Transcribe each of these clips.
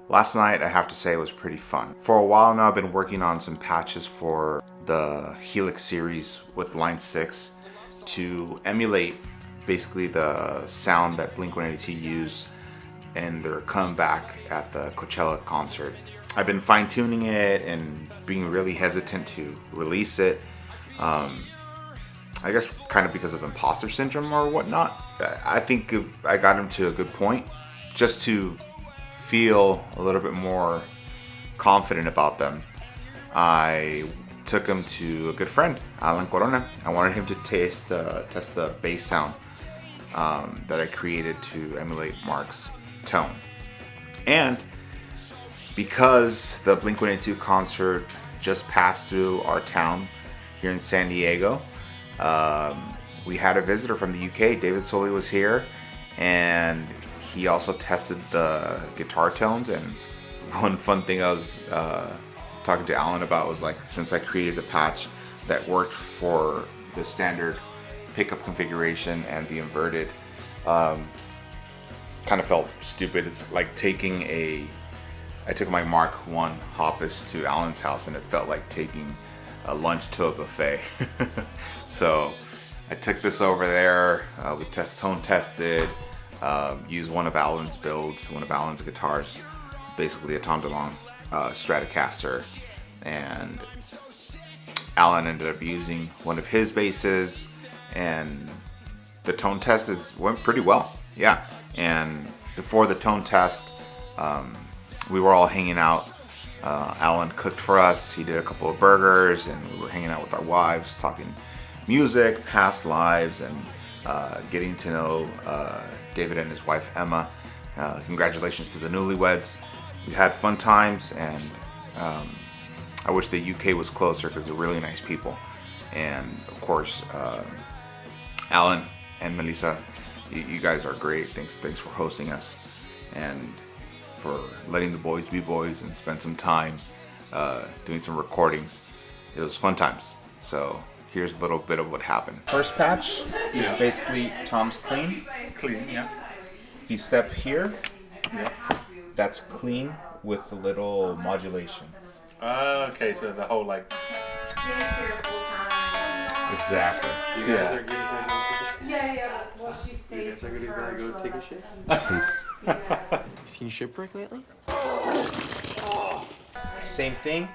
Last night, I have to say, was pretty fun. For a while now, I've been working on some patches for the Helix series with Line 6 to emulate basically the sound that Blink-182 used in their comeback at the Coachella concert. I've been fine-tuning it and being really hesitant to release it. I guess kind of because of imposter syndrome or whatnot. I think I got him to a good point just to feel a little bit more confident about them. I took him to a good friend, Alan Corona. I wanted him to test the bass sound that I created to emulate Mark's tone. And because the Blink-182 concert just passed through our town here in San Diego, we had a visitor from the UK. David Soley was here, and he also tested the guitar tones. And one fun thing I was talking to Alan about was, like, since I created a patch that worked for the standard pickup configuration and the inverted, kind of felt stupid. It's like I took my Mark I Hoppus to Alan's house, and it felt like taking a lunch to a buffet. So I took this over there. We tone tested. Used one of Alan's builds, one of Alan's guitars, basically a Tom DeLonge Stratocaster, and Alan ended up using one of his basses, and the tone test went pretty well. Yeah, and before the tone test, we were all hanging out. Alan cooked for us. He did a couple of burgers, and we were hanging out with our wives, talking music, past lives, and getting to know David and his wife Emma. Congratulations to the newlyweds. We had fun times, and I wish the UK was closer because they're really nice people. And of course, Alan and Melissa, you guys are great. Thanks for hosting us and for letting the boys be boys and spend some time doing some recordings. It was fun times. So here's a little bit of what happened. First patch is basically Tom's clean. Clean, yeah. If you step here, Yeah. that's clean with a little modulation. Okay, so the whole like. Exactly. You guys are getting ready to take a shit? Yeah. Well, she stays. You guys are getting ready to go take a shit? Please. You seen shipwreck lately? Same thing.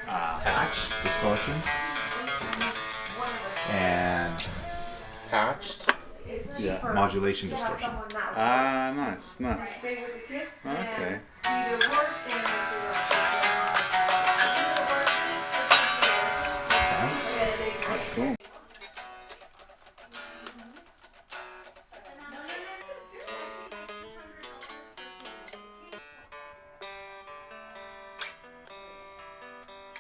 Patch, distortion, and patched modulation, distortion. Nice. Okay. That's cool.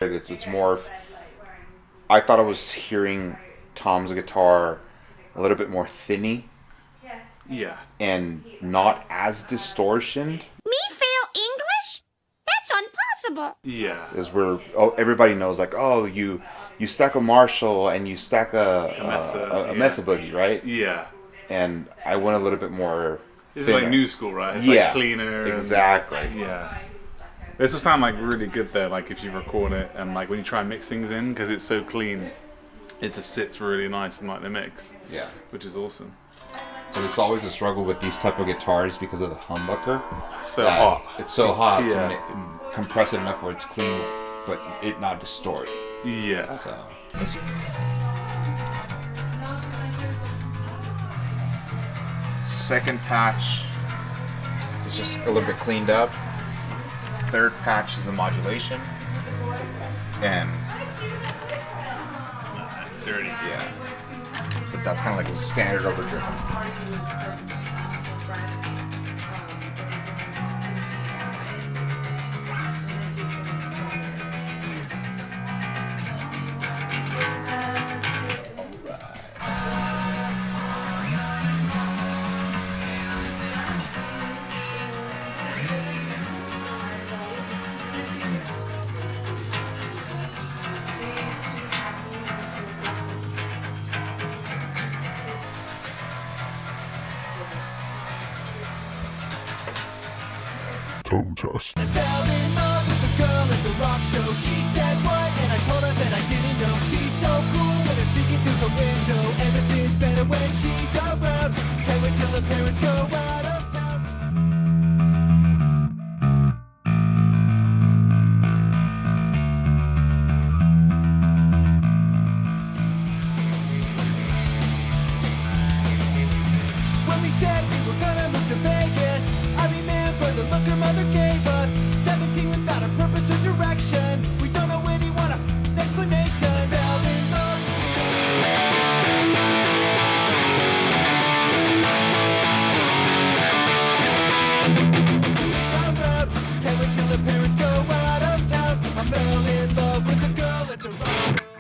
It's more of, I thought I was hearing Tom's guitar a little bit more thinny Yeah. and not as distortioned. Me fail English? That's impossible. Yeah. Is where everybody knows, like, oh, you stack a Marshall and you stack a Mesa Boogie, right? Yeah. And I went a little bit more This thinner. is like new school, right? It's Yeah, like cleaner. exactly. Yeah. This will sound like really good though, like if you record it and like when you try and mix things in, because it's so clean, it just sits really nice in like the mix. Yeah. Which is awesome. So it's always a struggle with these type of guitars because of the humbucker. So that hot. It's so hot Yeah. to compress it enough where it's clean, but it not distort. Yeah. So. Second patch is just a little bit cleaned up. Third patch is a modulation. And It's dirty. yeah, but that's kind of like a standard overdriven. tone test. I fell in love with the girl at the rock show. She said what, and I told her that I didn't know. She's so cool when I'm sneaking through the window. Everything's better when she's around. Can't wait till her parents go out of town. When we said we were gonna move to Vegas, I remember the look her mother gave us. 17 without a purpose or direction. We don't know anyone, an explanation. Fell in love. She's around. Can't wait till her parents go out of town. I fell in love with the girl at the rock show.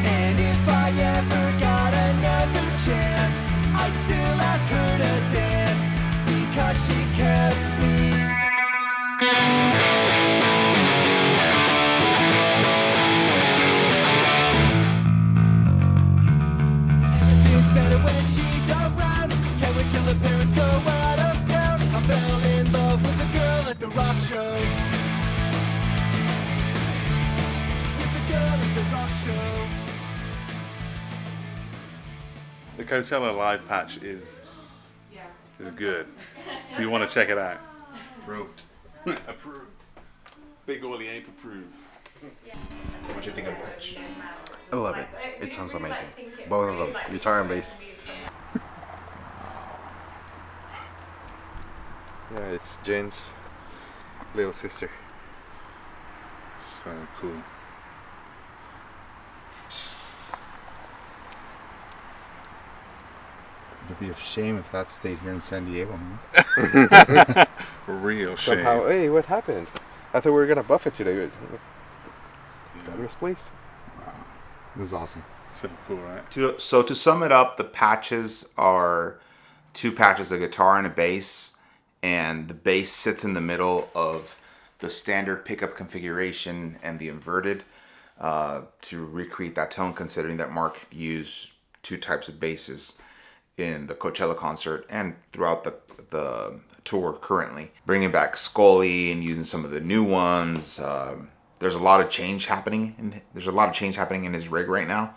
And if I ever got another chance, I'd still ask her to dance because she kept me. Everything's better when she's around. Can't wait till her parents go out of town. I fell in love with the girl at the rock show. With the girl at the rock show. The Coachella live patch is good. If you want to check it out. Approved. Approved. Big Orly Ape approved. What you think of the patch? I love it. It sounds amazing. Both of them, guitar and bass. Yeah, it's Jen's little sister. So cool. It'd be a shame if that stayed here in San Diego, huh? Real shame. Somehow, hey, what happened? I thought we were gonna buff it today. Got misplaced. This is awesome. So cool, right? So to sum it up, the patches are 2 patches, a guitar and a bass, and the bass sits in the middle of the standard pickup configuration and the inverted to recreate that tone, considering that Mark used 2 types of basses in the Coachella concert and throughout the tour currently. Bringing back Scully and using some of the new ones. There's a lot of change happening. There's a lot of change happening in his rig right now.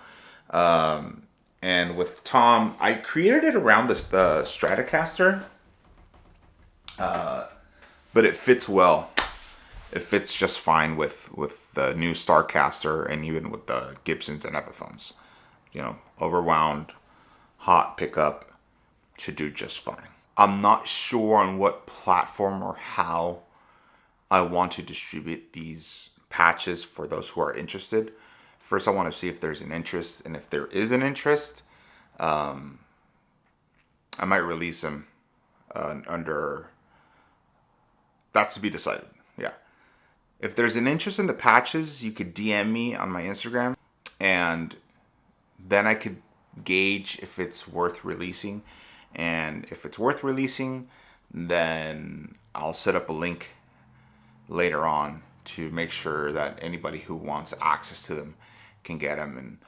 And with Tom, I created it around the Stratocaster, but it fits well. It fits just fine with the new Starcaster and even with the Gibsons and Epiphones. You know, overwound, hot pickup, should do just fine. I'm not sure on what platform or how I want to distribute these patches for those who are interested. First, I want to see if there's an interest, and if there is an interest, I might release them under. That's to be decided. Yeah. If there's an interest in the patches, you could DM me on my Instagram, and then I could gauge if it's worth releasing. And if it's worth releasing, then I'll set up a link later on to make sure that anybody who wants access to them can get them. And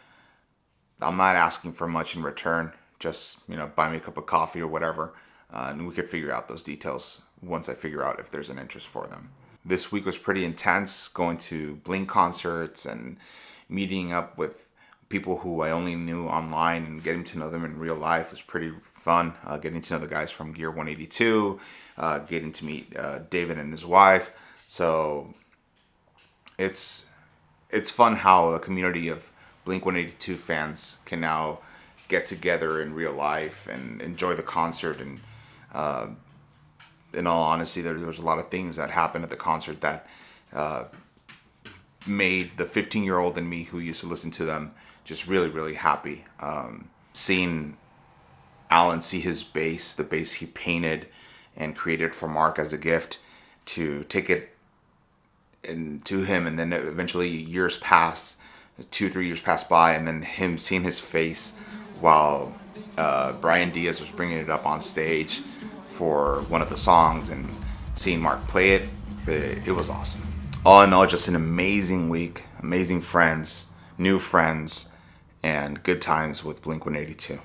I'm not asking for much in return. Just, you know, buy me a cup of coffee or whatever. And we could figure out those details once I figure out if there's an interest for them. This week was pretty intense, going to Blink concerts and meeting up with people who I only knew online, and getting to know them in real life was pretty fun. Getting to know the guys from Gear 182, getting to meet David and his wife. So it's fun how a community of Blink 182 fans can now get together in real life and enjoy the concert. And in all honesty, there was a lot of things that happened at the concert that made the 15-year-old in me who used to listen to them just really, really happy. Seeing Alan see his bass, the bass he painted and created for Mark as a gift, to take it to him, and then eventually years passed, 2-3 years passed by, and then him seeing his face while Brian Diaz was bringing it up on stage for one of the songs, and seeing Mark play it, it was awesome. All in all, just an amazing week, amazing friends, new friends, and good times with Blink 182.